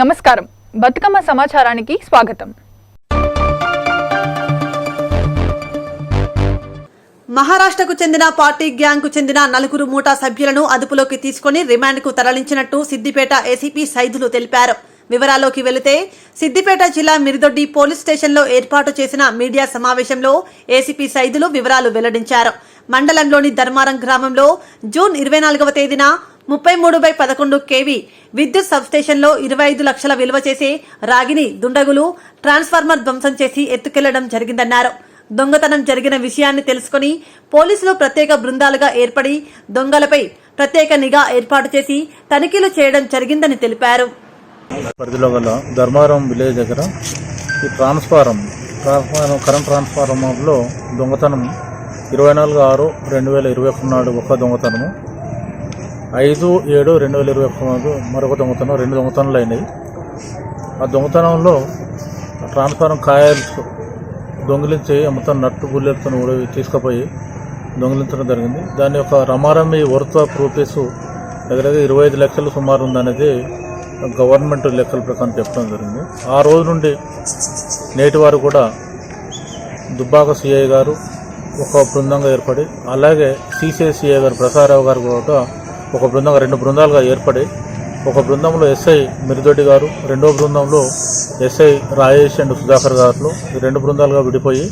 నమస్కారం. బతుకమ్మ సమాచారానికి స్వాగతం. మహారాష్ట్రకు చెందిన పార్టీ గ్యాంగ్ కు చెందిన 4 మూటా సభ్యులను అదుపులోకి తీసుకుని రిమాండ్ కు తరలించినట్టు సిద్దిపేట ఏసీపీ సైదులు తెలిపారు. వివరాల్లోకి వెళితే సిద్దిపేట జిల్లా మిర్దొడ్డి పోలీస్ స్టేషన్లో ఏర్పాటు చేసిన మీడియా సమావేశంలో ఏసీపీ సైదులు వివరాలు వెల్లడించారు. మండలంలోని ధర్మారం గ్రామంలో జూన్ 24వ తేదీన 33/11 kV విద్యుత్ సబ్స్టేషన్లో 25 లక్షల విలువ చేసే రాగిని దుండగులు ట్రాన్స్ఫార్మర్ ధ్వంసం చేసి ఎత్తుకెళ్లడం జరిగిందన్నారు. దొంగతనం జరిగిన విషయాన్ని తెలుసుకుని పోలీసులు ప్రత్యేక బృందాలుగా ఏర్పడి దొంగలపై ప్రత్యేక నిఘా ఏర్పాటు చేసి తనిఖీలు చేయడం జరిగిందని తెలిపారు. పరిధిలో గల ధర్మారం విలేజ్ దగ్గర ఈ కరెంట్ ట్రాన్స్ఫార్మర్లో దొంగతనం 24/6/2021 నాడు ఒక దొంగతనము, 5/7/2021 మరొక దొంగతనం, 2 దొంగతనాలు అయినాయి. ఆ దొంగతనంలో ట్రాన్స్ఫార్మర్ కాయలు దొంగిలించి మొత్తం నట్టు గుల్లెలతో తీసుకుపోయి దొంగిలించడం జరిగింది. దాని యొక్క రమారమి వర్త్ ఆఫ్ రూపీస్ దగ్గర 25 లక్షలు సుమారు ఉందనేది గవర్నమెంట్ లెక్కల ప్రకారం చెప్పడం జరిగింది. ఆ రోజు నుండి నేటి వారు కూడా దుబ్బాక సిఐ గారు ఒక బృందంగా ఏర్పడి, అలాగే సిసిఐ గారు ప్రసాదరావు గారు కూడా ఒక బృందంగా 2 బృందాలుగా ఏర్పడి, ఒక బృందంలో ఎస్ఐ మిర్దొడ్డి గారు, రెండో బృందంలో ఎస్ఐ రాజేష్ అండ్ సుధాకర్ గారు, 2 బృందాలుగా విడిపోయి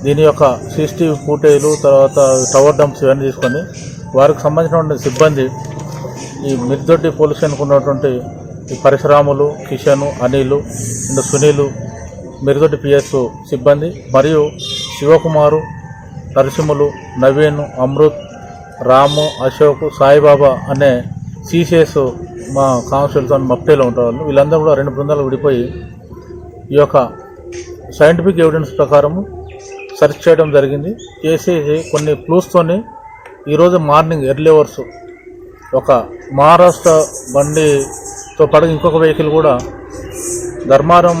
దీని యొక్క సీసీటీవీ ఫుటేజ్లు, తర్వాత టవర్ డంప్స్ ఇవన్నీ తీసుకొని వారికి సంబంధించినటువంటి సిబ్బంది ఈ మిర్దొడ్డి పోలీస్ స్టేషన్కు ఉన్నటువంటి ఈ పరశురాములు, కిషన్, అనిల్ అండ్ సునీలు, మిర్దొడ్డి పిఎస్ సిబ్బంది మరియు శివకుమారు, నరసింహులు, నవీన్, అమృత్, రాము, అశోక్, సాయిబాబా అనే సిసిఎస్ మా కానిస్టేబుల్తో మప్టేలో ఉంటారు. వీళ్ళందరూ కూడా 2 బృందాలు విడిపోయి ఈ యొక్క సైంటిఫిక్ ఎవిడెన్స్ ప్రకారము సెర్చ్ చేయడం జరిగింది. చేసి కొన్ని క్లూస్తోని ఈరోజు మార్నింగ్ ఎర్లీ అవర్స్ ఒక మహారాష్ట్ర బండితో పాటు ఇంకొక వెహికల్ కూడా ధర్మారం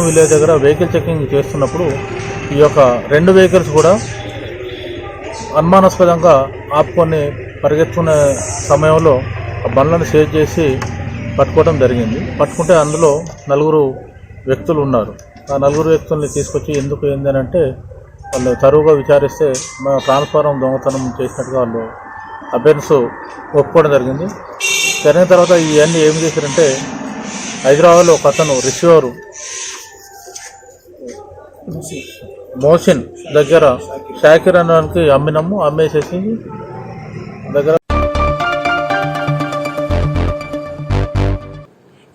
విలేజ్ దగ్గర వెహికల్ చెకింగ్ చేస్తున్నప్పుడు ఈ యొక్క 2 వెహికల్స్ కూడా అనుమానాస్పదంగా ఆపుకొని పరిగెత్తుకునే సమయంలో ఆ బండ్లను సేవ్ చేసి పట్టుకోవడం జరిగింది. పట్టుకుంటే అందులో 4 వ్యక్తులు ఉన్నారు. ఆ 4 వ్యక్తుల్ని తీసుకొచ్చి ఎందుకు ఏందని అంటే వాళ్ళు తరువుగా విచారిస్తే మా ట్రాన్స్ఫార్మర్ దొంగతనం చేసినట్టుగా వాళ్ళు అఫెన్స్ ఒప్పుకోవడం జరిగింది. జరిగిన తర్వాత ఇవన్నీ ఏం చేశారంటే హైదరాబాద్లో ఒక అతను రిసీవర్ మోసిన్ దగ్గర షాకిర్ అన్నానికి అమ్మేసేసి దగ్గర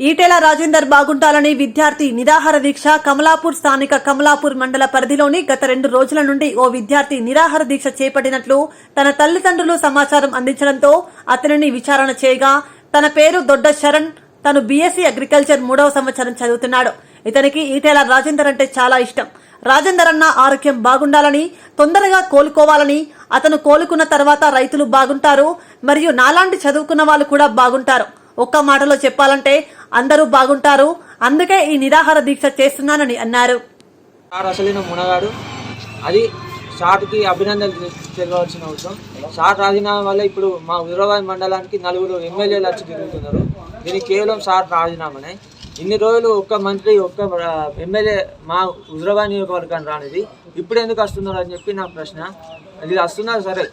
ఈటెల రాజేందర్ బాగుంటాలని విద్యార్థి నిరాహార దీక్ష కమలాపూర్ స్థానిక కమలాపూర్ మండల పరిధిలోని గత 2 రోజుల నుండి ఓ విద్యార్థి నిరాహార దీక్ష చేపట్టినట్లు తన తల్లిదండ్రులు సమాచారం అందించడంతో అతనిని విచారణ చేయగా తన పేరు దొడ్డ శరణ్, తను బీఎస్సీ అగ్రికల్చర్ 3వ సంవత్సరం చదువుతున్నాడు. ఇతనికి ఈటెల రాజేందర్ అంటే చాలా ఇష్టం. రాజేందర్ అన్న ఆరోగ్యం బాగుండాలని, తొందరగా కోలుకోవాలని, అతను కోలుకున్న తర్వాత రైతులు బాగుంటారు మరియు నాలాంటి చదువుకున్న వాళ్ళు కూడా బాగుంటారు. ఒక్క మాటలో చెప్పాలంటే అందరూ బాగుంటారు. అందుకే ఈ నిరాహార దీక్ష చేస్తున్నానని అన్నారు. అసలైన మునగాడు అది షాట్కి అభినందనలు తెలియవలసిన అవసరం. షాట్ రాజీనామా వల్ల ఇప్పుడు మా హుజరాబాద్ మండలానికి 4 ఎమ్మెల్యేలు వచ్చి తిరుగుతున్నారు. దీనికి కేవలం షాట్ రాజీనామానే. ఇన్ని రోజులు ఒక్క మంత్రి, ఒక్క ఎమ్మెల్యే మా హుజరాబాద్ నియోజకవర్గాన్ని రానిది ఇప్పుడు ఎందుకు వస్తున్నారు అని చెప్పి నా ప్రశ్న. అది వస్తున్నారు సరే,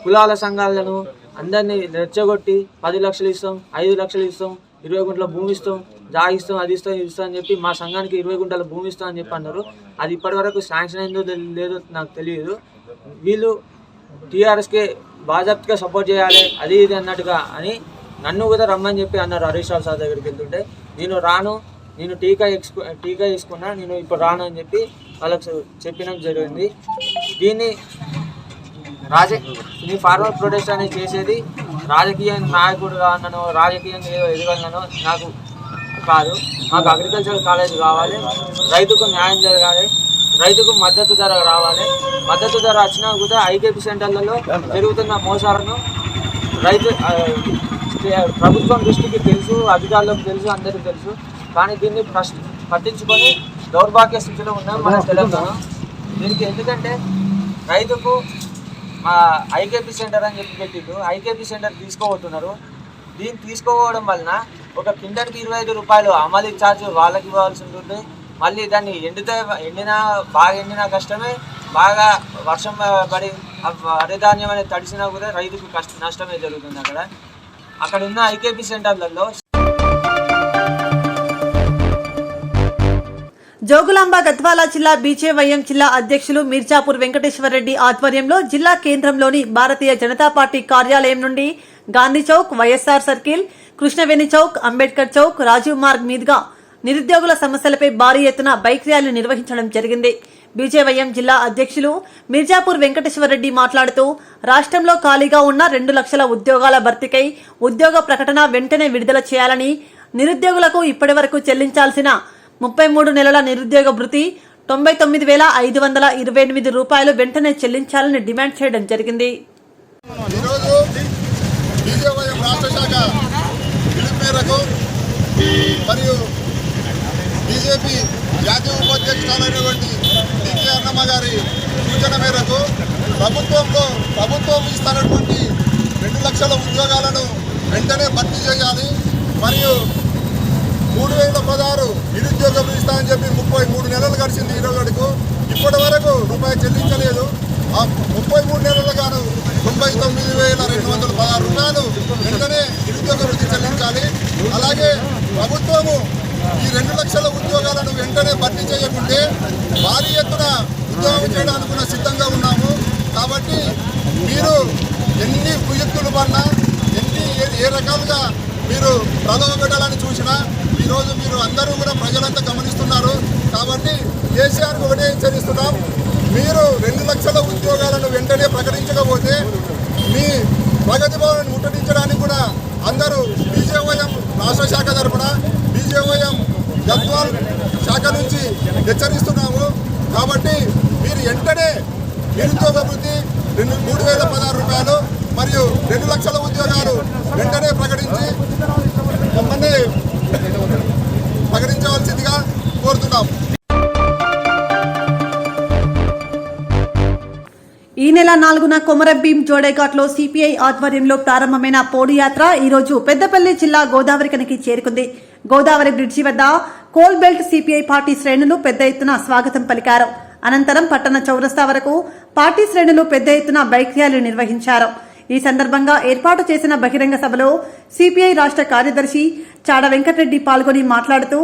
కులాల సంఘాలను అందరినీ రెచ్చగొట్టి 10 లక్షలు ఇస్తాం, 5 లక్షలు ఇస్తాం, 20 గుంటల భూమి ఇస్తాం, జాగిస్తాం, అది ఇస్తాం, ఇది ఇస్తాం అని చెప్పి మా సంఘానికి 20 గుంటల భూమి ఇస్తాం అని చెప్పి అన్నారు. అది ఇప్పటివరకు శాంక్షన్ అయిందో లేదో నాకు తెలియదు. వీళ్ళు టీఆర్ఎస్కే బాజాప్తిగా సపోర్ట్ చేయాలి అది ఇది అన్నట్టుగా అని నన్ను కూడా రమ్మని చెప్పి అన్నారు. హరీష్ రావు సార్ దగ్గరికి వెళ్తుంటే నేను రాను, నేను టీకా తీసుకున్నా, నేను ఇప్పుడు రాను అని చెప్పి వాళ్ళకు చెప్పడం జరిగింది. దీన్ని ఈ ఫార్వర్డ్ ప్రొటెస్ట్ అనేది చేసేది రాజకీయ నాయకుడుగా అన్నను, రాజకీయంగా ఏదో ఎదగాలనో నాకు కాదు. మాకు అగ్రికల్చర్ కాలేజ్ కావాలి, రైతుకు న్యాయం జరగాలి, రైతుకు మద్దతు ధర రావాలి. మద్దతు ధర వచ్చినా కూడా ఐకేపీ సెంటర్లలో జరుగుతున్న మోసాలను ప్రభుత్వం దృష్టికి తెలుసు, అధికారులకు తెలుసు, అందరికీ తెలుసు. కానీ దీన్ని పట్టించుకొని దౌర్భాగ్య స్థితిలో ఉన్నాం మన తెలంగాణ. దీనికి ఎందుకంటే రైతుకు ఐకేపీ సెంటర్ అని చెప్పి పెట్టిండు, ఐకేపీ సెంటర్ తీసుకోబోతున్నారు. దీన్ని తీసుకోవడం వలన ఒక కింటర్కి 25 రూపాయలు అమలు ఛార్జ్ వాళ్ళకి ఇవ్వాల్సి ఉంటుంది. మళ్ళీ దాన్ని బాగా ఎండినా కష్టమే, బాగా వర్షం పడి వరిధాన్యం అనేది తడిసినా కూడా రైతుకు నష్టమే జరుగుతుంది. అక్కడ ఉన్న ఐకేపీ సెంటర్లలో జోగులాంబ గద్వాల జిల్లా బీజేవైఎం జిల్లా అధ్యక్షులు మిర్జాపూర్ వెంకటేశ్వరరెడ్డి ఆధ్వర్యంలో జిల్లా కేంద్రంలోని భారతీయ జనతా పార్టీ కార్యాలయం నుండి గాంధీ చౌక్, వైఎస్ఆర్ సర్కిల్, కృష్ణవేణి చౌక్, అంబేద్కర్ చౌక్, రాజీవ్ మార్గ్ మీదుగా నిరుద్యోగుల సమస్యలపై భారీ ఎత్తున బైక్ ర్యాలీ నిర్వహించడం జరిగింది. బీజేవైఎం జిల్లా అధ్యక్షులు మిర్జాపూర్ వెంకటేశ్వరరెడ్డి మాట్లాడుతూ రాష్ట్రంలో ఖాళీగా ఉన్న 2 లక్షల ఉద్యోగాల భర్తీకై ఉద్యోగ ప్రకటన వెంటనే విడుదల చేయాలని, నిరుద్యోగులకు ఇప్పటివరకు చెల్లించాల్సిన 33 నెలల నిరుద్యోగ భృతి 99,528 రూపాయలు వెంటనే చెల్లించాలని డిమాండ్ చేయడం జరిగింది. ఈరోజు బీజేవైఎం రాష్ట్ర శాఖ పిలుపు మేరకు మరియు బీజేపీ జాతీయ ఉపాధ్యక్షురాలైనటువంటి డికే అన్నమ్మ గారి సూచన మేరకు ప్రభుత్వం ఇస్తున్నటువంటి 2 లక్షల ఉద్యోగాలను వెంటనే భర్తీ చేయాలి. మరియు 3,016 నిరుద్యోగం ఇస్తామని చెప్పి 33 నెలలు గడిచింది. ఈరోజుకు ఇప్పటి వరకు రూపాయి చెల్లించలేదు. ఆ 33 నెలలు గాను 99,216 రూపాయలు వెంటనే నిరుద్యోగ వృత్తి చెల్లించాలి. అలాగే ప్రభుత్వము ఈ 2 లక్షల ఉద్యోగాలను వెంటనే భర్తీ చేయకుంటే భారీ ఎత్తున ఉద్యోగం చేయడానికి సిద్ధంగా ఉన్నాము. కాబట్టి మీరు ఎన్ని కుయుక్తులు పడినా ఏ రకాలుగా మీరు ప్రలోభ పెట్టాలని చూసినా ఈరోజు మీరు అందరూ కూడా ప్రజలంతా గమనిస్తున్నారు. కాబట్టి కేసీఆర్కి ఒకటే హెచ్చరిస్తున్నాం, మీరు 2 లక్షల ఉద్యోగాలను వెంటనే ప్రకటించకపోతే మీ ప్రగతి భవన్ ముట్టడించడానికి కూడా అందరూ బీజేవైఎం రాష్ట్ర శాఖ తరఫున బీజేవైఎం గద్వాల్ శాఖ నుంచి హెచ్చరిస్తున్నాము. కాబట్టి మీరు వెంటనే నిరుద్యోగ వృత్తి 3,016 రూపాయలు మరియు 2 లక్షల ఉద్యోగాలు వెంటనే ప్రకటించవలసిందిగా కోరుతున్నాం. ఈ నెల 4న కొమరభీం జోడేఘాట్లో సిపిఐ ఆధ్వర్యంలో ప్రారంభమైన పోడియాత్ర ఈ రోజు పెద్దపల్లి జిల్లా గోదావరికనికి చేరుకుంది. గోదావరి బ్రిడ్జి వద్ద కోల్ బెల్ట్ సిపిఐ పార్టీ శ్రేణులు పెద్ద ఎత్తున స్వాగతం పలికారు. అనంతరం పట్టణ చౌరస్తా వరకు పార్టీ శ్రేణులు పెద్ద ఎత్తున బైక్ ర్యాలీ నిర్వహించారు. ఈ సందర్భంగా ఏర్పాటు చేసిన బహిరంగ సభలో సిపిఐ రాష్ట్ర కార్యదర్శి చాడ వెంకటరెడ్డి పాల్గొని మాట్లాడుతూ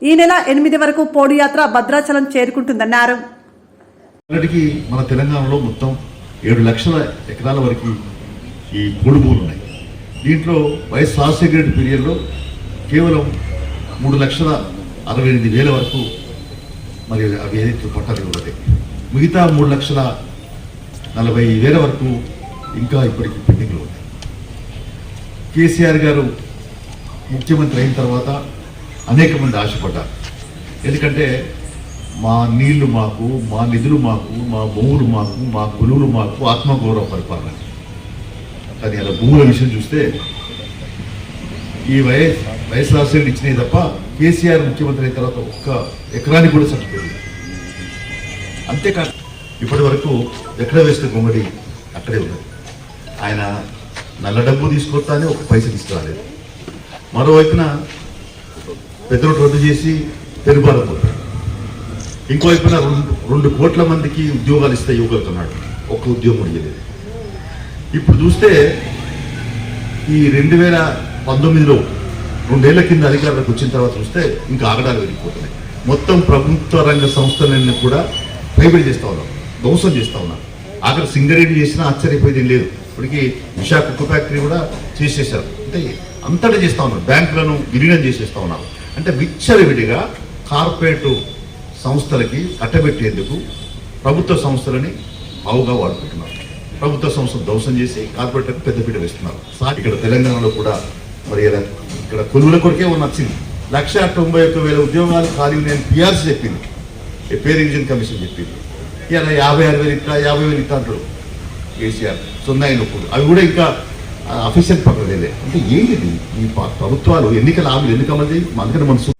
ఈ నెల 8 వరకు పోడియాత్ర భద్రాచలం చేరుకుంటుందన్నారు. మన తెలంగాణలో మొత్తం 7 లక్షల ఎకరాల వరకు ఈ పోడు భూములు ఉన్నాయి. దీంట్లో వైఎస్ రాజశేఖర రెడ్డి పీరియడ్లో కేవలం 3,68,000 వరకు మరి అవి ఏదైతే పట్టాలు ఇవ్వబడ్డాయి. మిగతా 3,40,000 వరకు ఇంకా ఇప్పటికీ పెండింగ్లో ఉన్నాయి. కేసీఆర్ గారు ముఖ్యమంత్రి అయిన తర్వాత అనేక మంది ఆశపడ్డారు. ఎందుకంటే మా నీళ్లు మాకు, మా నిధులు మాకు, మా భూములు మాకు, మా కొలువులు మాకు, ఆత్మగౌరవ పరిపాలన. కానీ అలా భూముల విషయం చూస్తే ఈ వైఎస్ రాజశేఖర్ ఇచ్చినవి తప్ప కేసీఆర్ ముఖ్యమంత్రి అయిన తర్వాత ఒక్క ఎకరానికి కూడా సరిపోయింది. అంతేకాదు ఇప్పటి వరకు ఎక్కడ వేస్తే గొంగడి అక్కడే ఉన్నది. ఆయన నల్ల డబ్బు తీసుకొస్తానే ఒక పైసలు తీసుకురాలేదు. మరోవైపున పెద్దలు రద్దు చేసి పెరుబాలపోతాడు. ఇంకోవైపున 2 కోట్ల మందికి ఉద్యోగాలు ఇస్తే యువకులుతున్నాడు, ఒక్క ఉద్యోగం ఇవ్వలేదు. ఇప్పుడు చూస్తే ఈ 2019లో 2 ఏళ్ల కింద అధికారులకు వచ్చిన తర్వాత చూస్తే ఇంకా ఆగడాలు వెళ్ళిపోతున్నాయి. మొత్తం ప్రభుత్వ రంగ సంస్థలన్నీ కూడా ప్రైవేట్ చేస్తూ ఉన్నాం, ధ్వంసం చేస్తూ ఉన్నాం. ఆఖరి సింగరేణి చేసినా ఆశ్చర్యపోయేది లేదు. ఇప్పటికీ విశాఖ కుక్క ఫ్యాక్టరీ కూడా చేసేసారు. అంటే అంతటా చేస్తూ ఉన్నారు, బ్యాంకులను విలీనం చేసేస్తూ ఉన్నారు. అంటే విచ్చలవిడిగా కార్పొరేట్ సంస్థలకి కట్టబెట్టేందుకు ప్రభుత్వ సంస్థలని బావుగా వాడుకుంటున్నారు. ప్రభుత్వ సంస్థలు ధ్వంసం చేసి కార్పొరేట్లకు పెద్దపీట వేస్తున్నారు. ఇక్కడ తెలంగాణలో కూడా మరి ఇక్కడ కొలువుల కొరకే నచ్చింది. 191,000 ఉద్యోగాలు ఖాళీ ఉన్నాయని పిఆర్సీ చెప్పింది, పే రివిజన్ కమిషన్ చెప్పింది. ఇలా 56,000 ఇట్లా 50,000 ఇట్లా అంటారు కేసీఆర్ సున్నాయినప్పుడు. అవి కూడా ఇంకా అఫీషియల్ పక్కలేదు. అంటే ఏంటిది ఈ ప్రభుత్వాలు ఎన్నికల హామీలు ఎందుకు అమలు చేయి? అందుకని మన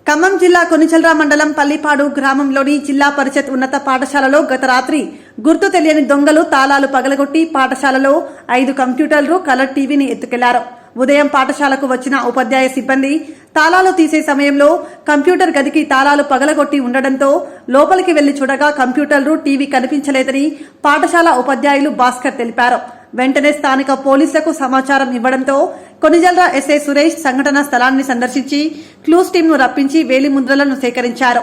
ఖమ్మం జిల్లా కొనిచెల్రా మండలం పల్లిపాడు గ్రామంలోని జిల్లా పరిషత్ ఉన్నత పాఠశాలలో గత రాత్రి గుర్తు తెలియని దొంగలు తాళాలు పగలగొట్టి పాఠశాలలో 5 కంప్యూటర్లు, కలర్ టీవీని ఎత్తుకెళ్లారు. ఉదయం పాఠశాలకు వచ్చిన ఉపాధ్యాయ సిబ్బంది తాళాలు తీసే సమయంలో కంప్యూటర్ గదికి తాళాలు పగలగొట్టి ఉండడంతో లోపలికి వెళ్లి చూడగా కంప్యూటర్లు, టీవీ కనిపించలేదని పాఠశాల ఉపాధ్యాయులు భాస్కర్ తెలిపారు. వెంటనే స్థానిక పోలీసులకు సమాచారం ఇవ్వడంతో కొనిజల్రా ఎస్ఐ సురేష్ సంఘటన స్థలాన్ని సందర్శించి క్లూస్ టీంను రప్పించి వేలిముద్రలను సేకరించారు.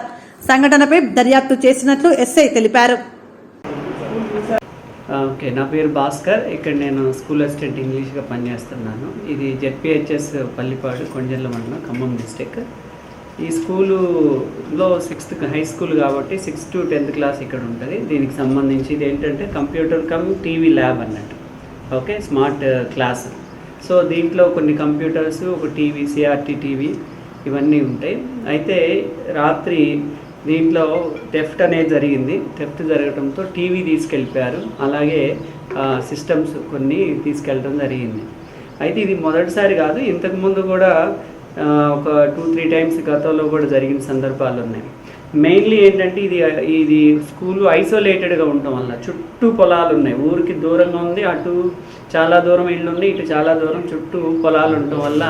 సంఘటనపై దర్యాప్తు చేసినట్లు ఎస్ఐ తెలిపారు. ఓకే, నా పేరు భాస్కర్. ఇక్కడ నేను స్కూల్ అసిస్టెంట్ ఇంగ్లీష్గా పనిచేస్తున్నాను. ఇది జెడ్పిహెచ్ఎస్ పల్లిపాడు, కొంజర్ల మండలం, ఖమ్మం డిస్టిక్. ఈ స్కూలులో 6th హై స్కూల్ కాబట్టి 6th to 10th క్లాస్ ఇక్కడ ఉంటుంది. దీనికి సంబంధించి ఇది ఏంటంటే కంప్యూటర్ కమ్ టీవీ ల్యాబ్ అన్నట్టు. Okay, smart class. సో దీంట్లో కొన్ని కంప్యూటర్స్, ఒక టీవీ, సిఆర్టీ టీవీ ఇవన్నీ ఉంటాయి. అయితే రాత్రి దీంట్లో థెఫ్ట్ అనేది జరిగింది. థెఫ్ట్ జరగడంతో టీవీ తీసుకెళ్ళిపోయారు, అలాగే సిస్టమ్స్ కొన్ని తీసుకెళ్ళడం జరిగింది. అయితే ఇది మొదటిసారి కాదు, ఇంతకుముందు కూడా ఒక 2-3 టైమ్స్ గతంలో కూడా జరిగిన సందర్భాలు ఉన్నాయి. మెయిన్లీ ఏంటంటే ఇది స్కూల్ ఐసోలేటెడ్గా ఉండటం వల్ల చుట్టూ పొలాలు ఉన్నాయి, ఊరికి దూరంగా ఉంది. అటు చాలా దూరం ఇళ్ళు ఉన్నాయి, ఇటు చాలా దూరం చుట్టూ పొలాలు ఉండటం వల్ల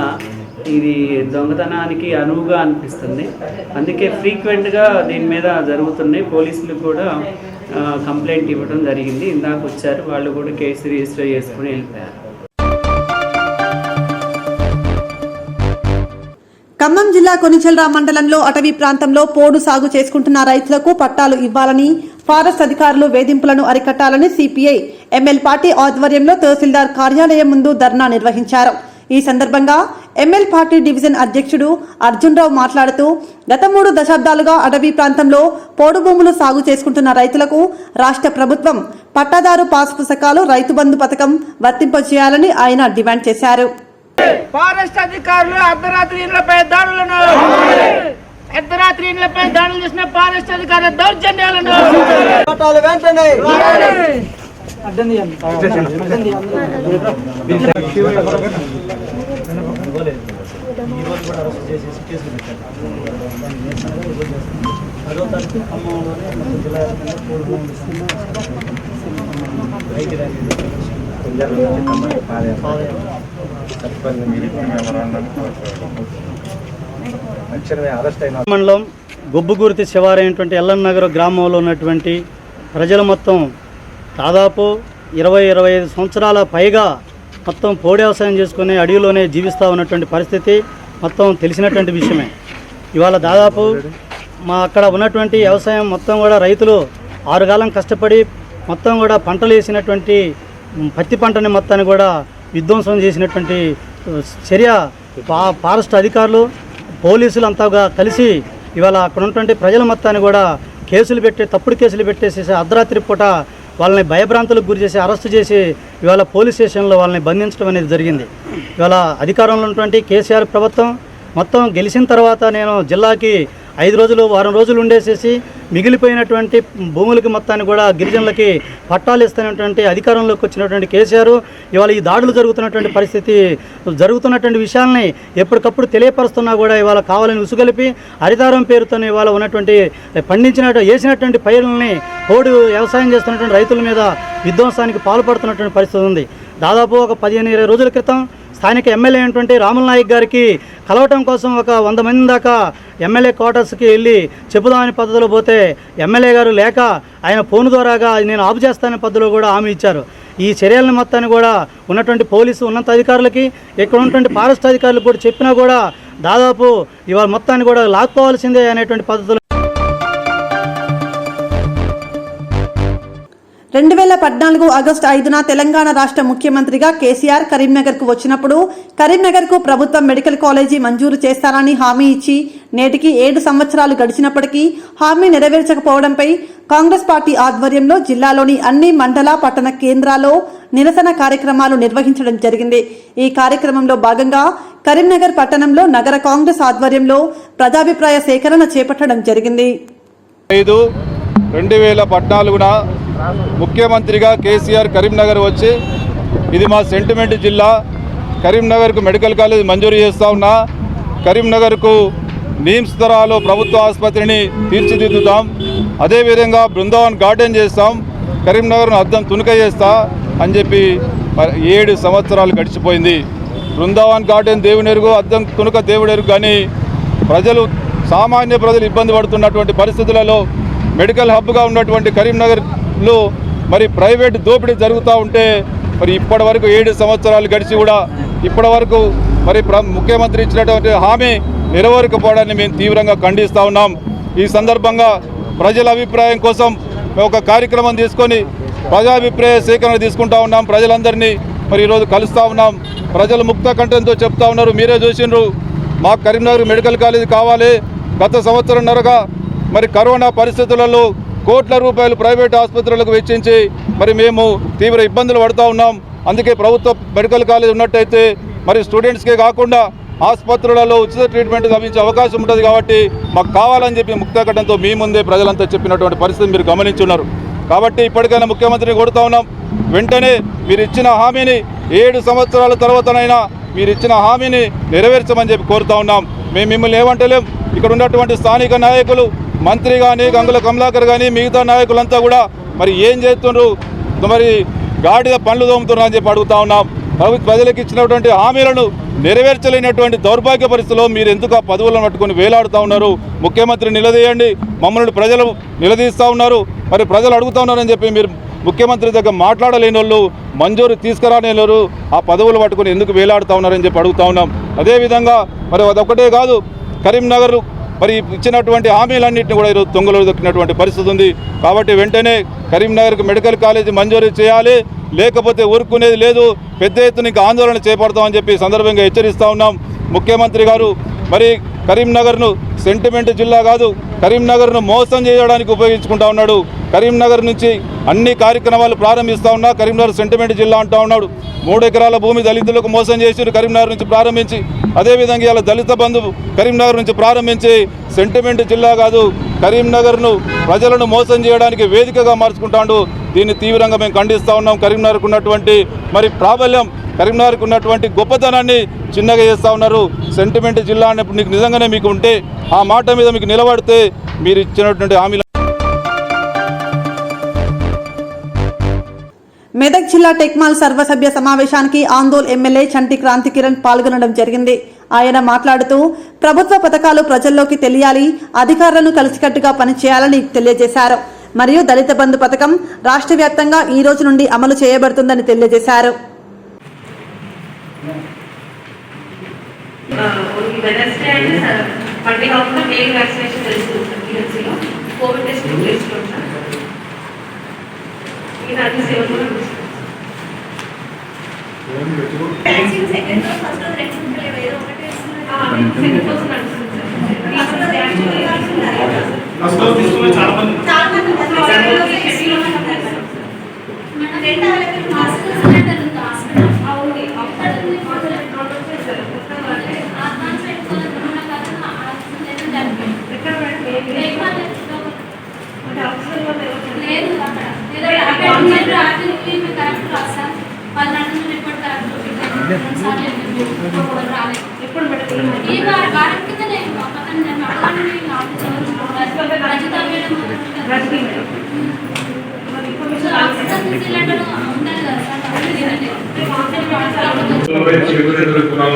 ఇది దొంగతనానికి అనువుగా అనిపిస్తుంది. అందుకే ఫ్రీక్వెంట్గా దీని మీద జరుగుతున్నాయి. పోలీసులు కూడా కంప్లైంట్ ఇవ్వడం జరిగింది. ఇందాక వచ్చారు, వాళ్ళు కూడా కేసు రిజిస్టర్ చేసుకుని వెళ్ళిపోయారు. ఖమ్మం జిల్లా కొనిచెల్రా మండలంలో అటవీ ప్రాంతంలో పోడు సాగు చేసుకుంటున్న రైతులకు పట్టాలు ఇవ్వాలని, ఫారెస్ట్ అధికారులు వేధింపులను అరికట్టాలని సిపిఐ ఎంఎల్ పార్టీ ఆధ్వర్యంలో తహసీల్దార్ కార్యాలయం ముందు ధర్నా నిర్వహించారు. ఈ సందర్భంగా ఎంఎల్ పార్టీ డివిజన్ అధ్యక్షుడు అర్జున్ రావు మాట్లాడుతూ గత 3 దశాబ్దాలుగా అటవీ ప్రాంతంలో పోడు భూములు సాగు చేసుకుంటున్న రైతులకు రాష్ట్ర ప్రభుత్వం పట్టాదారు పాస్ పుస్తకాలు, రైతు బంధు పథకం వర్తింపజేయాలని ఆయన డిమాండ్ చేశారు. ఫారెస్ట్ అధికారులు అర్ధరాత్రి ఇళ్లపై దాడులను, అర్ధరాత్రి ఇళ్లపై దాడులు చేసిన ఫారెస్ట్ అధికారుల దౌర్జన్యాలను వెంటనే మండలం గొబ్బుగుర్తి శివారైనటువంటి ఎల్లన్నగర్ గ్రామంలో ఉన్నటువంటి ప్రజలు మొత్తం దాదాపు 20-25 సంవత్సరాల పైగా మొత్తం పోడు వ్యవసాయం చేసుకుని అడవిలోనే జీవిస్తూ ఉన్నటువంటి పరిస్థితి మొత్తం తెలిసినటువంటి విషయమే. ఇవాళ దాదాపు మా అక్కడ ఉన్నటువంటి వ్యవసాయం మొత్తం కూడా రైతులు 6 కాలం కష్టపడి మొత్తం కూడా పంటలు వేసినటువంటి పత్తి పంటని మొత్తాన్ని కూడా విధ్వంసం చేసినటువంటి చర్య ఫారెస్ట్ అధికారులు, పోలీసులు అంతా కలిసి ఇవాళ అక్కడ ఉన్నటువంటి ప్రజల మొత్తాన్ని కూడా తప్పుడు కేసులు పెట్టేసి అర్ధరాత్రి పూట వాళ్ళని భయభ్రాంతులకు గురి చేసి అరెస్టు చేసి ఇవాళ పోలీస్ స్టేషన్లో వాళ్ళని బంధించడం అనేది జరిగింది. ఇవాళ అధికారంలో ఉన్నటువంటి కేసీఆర్ ప్రభుత్వం మొత్తం గెలిచిన తర్వాత నేను జిల్లాకి 5 రోజులు, వారం రోజులు ఉండేసేసి మిగిలిపోయినటువంటి భూములకి మొత్తాన్ని కూడా గిరిజనులకి పట్టాలు ఇస్తున్నటువంటి అధికారంలోకి వచ్చినటువంటి కేసీఆర్ ఇవాళ ఈ దాడులు జరుగుతున్నటువంటి పరిస్థితి, జరుగుతున్నటువంటి విషయాల్ని ఎప్పటికప్పుడు తెలియపరుస్తున్నా కూడా ఇవాళ కావాలని ఉసుగలిపి హరితారం పేరుతో ఇవాళ ఉన్నటువంటి వేసినటువంటి పైరులని పోడు వ్యవసాయం చేస్తున్నటువంటి రైతుల మీద విధ్వంసానికి పాల్పడుతున్నటువంటి పరిస్థితి ఉంది. దాదాపు ఒక 15-20 రోజుల క్రితం స్థానిక ఎమ్మెల్యే అయినటువంటి రాముల నాయక్ గారికి కలవటం కోసం ఒక 100 మంది దాకా ఎమ్మెల్యే క్వార్టర్స్కి వెళ్ళి చెబుదామని పద్ధతిలో పోతే ఎమ్మెల్యే గారు లేక ఆయన ఫోన్ ద్వారాగా నేను ఆపు చేస్తాననే పద్ధతిలో కూడా హామీ ఇచ్చారు. ఈ చర్యలను మొత్తాన్ని కూడా ఉన్నటువంటి పోలీసు ఉన్నత అధికారులకి, ఇక్కడ ఉన్నటువంటి ఫారెస్ట్ అధికారులకు కూడా చెప్పినా కూడా దాదాపు ఇవాళ మొత్తాన్ని కూడా లాక్కోవాల్సిందే అనేటువంటి పద్ధతులు. 2014 ఆగస్టు 5న తెలంగాణ రాష్ట్ర ముఖ్యమంత్రిగా కేసీఆర్ కరీంనగర్కు వచ్చినప్పుడు కరీంనగర్కు ప్రభుత్వం మెడికల్ కాలేజీ మంజూరు చేస్తారని హామీ ఇచ్చి నేటికి 7 సంవత్సరాలు గడిచినప్పటికీ హామీ నెరవేర్చకపోవడంపై కాంగ్రెస్ పార్టీ ఆధ్వర్యంలో జిల్లాలోని అన్ని మండల పట్టణ కేంద్రాల్లో నిరసన కార్యక్రమాలు నిర్వహించడం జరిగింది. ఈ కార్యక్రమంలో భాగంగా కరీంనగర్ పట్టణంలో నగర కాంగ్రెస్ ఆధ్వర్యంలో ప్రజాభిప్రాయ సేకరణ చేపట్టడం జరిగింది. 5/2014 ముఖ్యమంత్రిగా కేసీఆర్ కరీంనగర్ వచ్చి ఇది మా సెంటిమెంట్ జిల్లా, కరీంనగర్కు మెడికల్ కాలేజ్ మంజూరు చేస్తూ ఉన్నా, కరీంనగర్కు నీమ్స్ తరాలో ప్రభుత్వ ఆసుపత్రిని తీర్చిదిద్దుతాం, అదేవిధంగా బృందావన్ గార్డెన్ చేస్తాం, కరీంనగర్ను అద్దం తునక చేస్తా అని చెప్పి 7 సంవత్సరాలు గడిచిపోయింది. బృందావన్ గార్డెన్ దేవునెరుగు, అద్దం తునక దేవుడెరుగు, కానీ సామాన్య ప్రజలు ఇబ్బంది పడుతున్నటువంటి పరిస్థితులలో మెడికల్ హబ్గా ఉన్నటువంటి కరీంనగర్లో మరి ప్రైవేట్ దోపిడీ జరుగుతూ ఉంటే మరి ఇప్పటి వరకు 7 సంవత్సరాలు గడిచి కూడా ఇప్పటి వరకు మరి ముఖ్యమంత్రి ఇచ్చినటువంటి హామీ నెరవేరకపోవడాన్ని మేము తీవ్రంగా ఖండిస్తూ ఉన్నాం. ఈ సందర్భంగా ప్రజల అభిప్రాయం కోసం ఒక కార్యక్రమం తీసుకొని ప్రజాభిప్రాయ సేకరణ తీసుకుంటా ఉన్నాం. ప్రజలందరినీ మరి ఈరోజు కలుస్తూ ఉన్నాం. ప్రజలు ముక్త కంఠంతో చెప్తా ఉన్నారు, మీరే చూసిండ్రు, మాకు కరీంనగర్ మెడికల్ కాలేజ్ కావాలి. గత సంవత్సరంన్నరగా మరి కరోనా పరిస్థితులలో కోట్ల రూపాయలు ప్రైవేట్ ఆసుపత్రులకు వెచ్చించి మరి మేము తీవ్ర ఇబ్బందులు పడుతూ ఉన్నాం. అందుకే ప్రభుత్వ మెడికల్ కాలేజ్ ఉన్నట్టయితే మరి స్టూడెంట్స్కే కాకుండా ఆసుపత్రులలో ఉచిత ట్రీట్మెంట్ లభించే అవకాశం ఉంటుంది. కాబట్టి మాకు కావాలని చెప్పి ముక్తకంఠంతో మీ ముందే ప్రజలంతా చెప్పినటువంటి పరిస్థితి మీరు గమనించున్నారు. కాబట్టి ఇప్పటికైనా ముఖ్యమంత్రిని కోరుతా ఉన్నాం, వెంటనే మీరు ఇచ్చిన హామీని 7 సంవత్సరాల తర్వాతనైనా మీరు ఇచ్చిన హామీని నెరవేర్చమని చెప్పి కోరుతా ఉన్నాం. మేము మిమ్మల్ని ఏమంటలేం. ఇక్కడ ఉన్నటువంటి స్థానిక నాయకులు, మంత్రి కానీ, గంగుల కమలాకర్ కానీ, మిగతా నాయకులంతా కూడా మరి ఏం చేస్తున్నారు, మరి గాడిద పండ్లు తోముతున్నారు అని చెప్పి అడుగుతా ఉన్నాం. ప్రజలకు ఇచ్చినటువంటి హామీలను నెరవేర్చలేనటువంటి దౌర్భాగ్య పరిస్థితుల్లో మీరు ఎందుకు ఆ పదవులను పట్టుకొని వేలాడుతూ ఉన్నారు? ముఖ్యమంత్రి నిలదీయండి, మమ్మల్ని ప్రజలు నిలదీస్తూ ఉన్నారు, మరి ప్రజలు అడుగుతూ ఉన్నారని చెప్పి మీరు ముఖ్యమంత్రి దగ్గర మాట్లాడలేని వాళ్ళు, మంజూరు తీసుకురాలేని వాళ్ళు ఆ పదవులు పట్టుకొని ఎందుకు వేలాడుతూ ఉన్నారని చెప్పి అడుగుతూ ఉన్నాం. అదేవిధంగా మరి అదొక్కటే కాదు, కరీంనగర్ మరి ఇచ్చినటువంటి హామీలన్నింటినీ కూడా ఈరోజు తొంగలో దొక్కినటువంటి పరిస్థితి ఉంది. కాబట్టి వెంటనే కరీంనగర్కు మెడికల్ కాలేజీ మంజూరు చేయాలి, లేకపోతే ఊరుకునేది లేదు, పెద్ద ఎత్తున ఇంకా ఆందోళన చేపడతామని చెప్పి సందర్భంగా హెచ్చరిస్తూ ఉన్నాం. ముఖ్యమంత్రి గారు మరి కరీంనగర్ను సెంటిమెంట్ జిల్లా కాదు, కరీంనగర్ను మోసం చేయడానికి ఉపయోగించుకుంటా ఉన్నాడు. కరీంనగర్ నుంచి అన్ని కార్యక్రమాలు ప్రారంభిస్తూ ఉన్నా కరీంనగర్ సెంటిమెంట్ జిల్లా అంటూ ఉన్నాడు. 3 ఎకరాల భూమి దళితులకు మోసం చేసి కరీంనగర్ నుంచి ప్రారంభించి, అదేవిధంగా ఇలా దళిత బంధు కరీంనగర్ నుంచి ప్రారంభించి సెంటిమెంట్ జిల్లా కాదు, కరీంనగర్ను ప్రజలను మోసం చేయడానికి వేదికగా మార్చుకుంటాడు. దీన్ని తీవ్రంగా మేము ఖండిస్తూ ఉన్నాం. కరీంనగర్కు ఉన్నటువంటి మరి ప్రాబల్యం, కరీంనగర్కు ఉన్నటువంటి గొప్పతనాన్ని చిన్నగా చేస్తూ ఉన్నారు. సెంటిమెంట్ జిల్లా అన్నప్పుడు నీకు నిజంగానే మీకు ఉంటే ఆ మాట మీద మీకు నిలబడితే మీరు ఇచ్చినటువంటి హామీలు. మెదక్ జిల్లా టెక్మాల్ సర్వసభ్య సమావేశానికి ఆందోళ్ ఎమ్మెల్యే చంటి క్రాంతి కిరణ్ పాల్గొనడం జరిగింది. ఆయన మాట్లాడుతూ ప్రభుత్వ పథకాలు ప్రజల్లోకి తెలియాలి, అధికారులను కలిసికట్టుగా పనిచేయాలని తెలియజేశారు. మరియు దళిత బంధు పథకం రాష్ట్ర వ్యాప్తంగా ఈ రోజు నుండి అమలు చేయబడుతుందని తెలియజేశారు.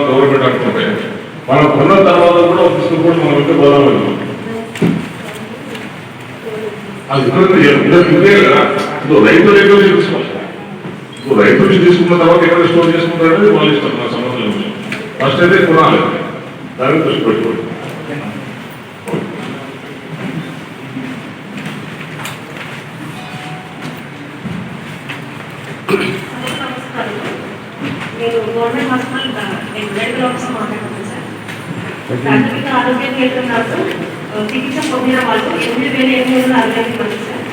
గవర్నమెంట్ అనుకుంటే మనం కొన్న తర్వాత కూడా ఆఫీసులు కూడా మనం ఇంకా పోదామని అది ఇదే కదా. రైతు రేట్లు తీసుకుంటాం, రైతు నుంచి తీసుకున్న తర్వాత ఎక్కడ స్టోర్ చేసుకుంటారనేది వాళ్ళు ఇష్టం. నా సంబంధం ఫస్ట్ అయితే కొనాలి, దాన్ని దృష్టి పెట్టుకోండి. నేను గవర్నమెంట్ హాస్పిటల్ మెడికల్ ఆఫీసర్ మాట్లాడుతున్నాను సార్. ప్రాథమిక ఆరోగ్య కేంద్రంలో చికిత్స పొందిన వాళ్ళు 8,840 సార్.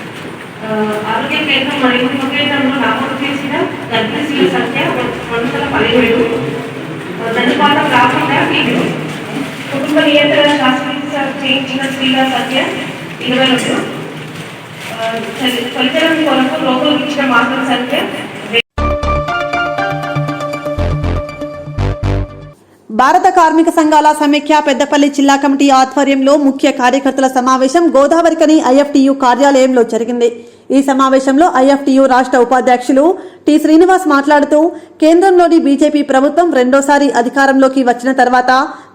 ఆరోగ్య కేంద్రం మరియు ఉప కేంద్రంలో నమోదు చేసిన గర్భిణీల సంఖ్య 117. ధనుపాతం కాకుండా వీళ్ళు కుటుంబ నియంత్రణ శాస్త్రచికిత్స చేయించిన స్త్రీల సంఖ్య 22. ఫలితం కొరకు రోగులకు ఇచ్చిన మాత్రల సంఖ్య. భారత కార్మిక సంఘాల సమైక్య పెద్దపల్లి జిల్లా కమిటీ ఆధ్వర్యంలో ముఖ్య కార్యకర్తల సమావేశం గోదావరికని ఐఎఫ్టియు కార్యాలయంలో జరిగింది. ఈ సమావేశంలో ఐఎఫ్టియు రాష్ట్ర ఉపాధ్యక్షులు టి శ్రీనివాస్ మాట్లాడుతూ కేంద్రంలోని బీజేపీ ప్రభుత్వం రెండోసారి అధికారంలోకి వచ్చిన తర్వాత